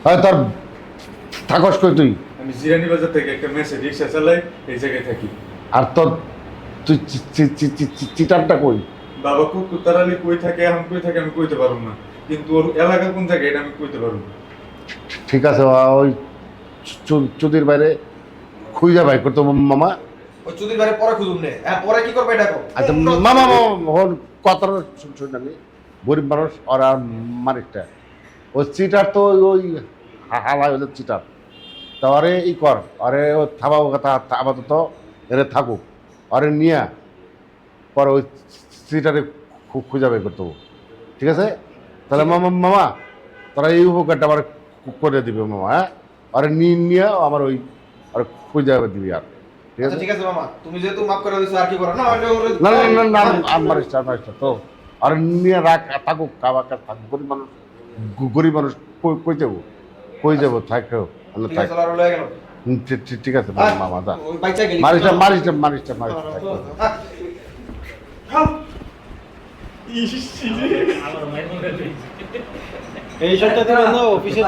হয় তোর থাকস কই তুই? আমি জিরানি বাজার থেকে একটা মেসে রিক্সা চালাই, এই জায়গায় থাকি। আর তোর তুই চিটারটা কই? বাবা কুত্তারালি কই থাকে, এখন কই থাকে আমি কইতে পারবো না, কিন্তু ওর এলাকা কোন জায়গায় এটা আমি কইতে পারবো না। ঠিক আছে, ওই চুদির বাইরে খুঁজে ভাই করতো মামা। ওই চুদির বারে পরে খুঁজুম নে, পরে কি করবে এটা কো? আচ্ছা মামা হন কথাটা শুন আমি, গরিব মানুষ ওরা মানিকটা ওই চিটার তো ওই হালাই হলে চিটার, তা অরে ই কর, অরে ও থামাও কথা আপাতত এরে থাকুক, অরে নিয়া পরে ওই চিটারে খুঁজে বের করতে হবে। ঠিক আছে তাহলে মামা মামা তোরা এই উপকারটা আমার করে দিবে মামা। হ্যাঁ, আরে নিয়ে আমার ওই আর খুঁজে দিবি আর। ঠিক আচ্ছা আছে ঠিক আছে মামা, তুমি যেহেতু মাফ করে দিছো আর কি করো না? না না না না আমার ইচ্ছা আমার ইচ্ছা তো, আর নিয়ে রাখ থাকুক, খাবার থাকুক, গরিব মানুষ গরিব মানুষ কই যাবো, কই যাবো থাকেও ঠিক আছে, আর লয়ে গেল। ঠিক আছে মামা দা, ওই বাইচা গেলি। মারিসটা মারিসটা মারিসটা মারিসটা এই সপ্তাহে অফিসে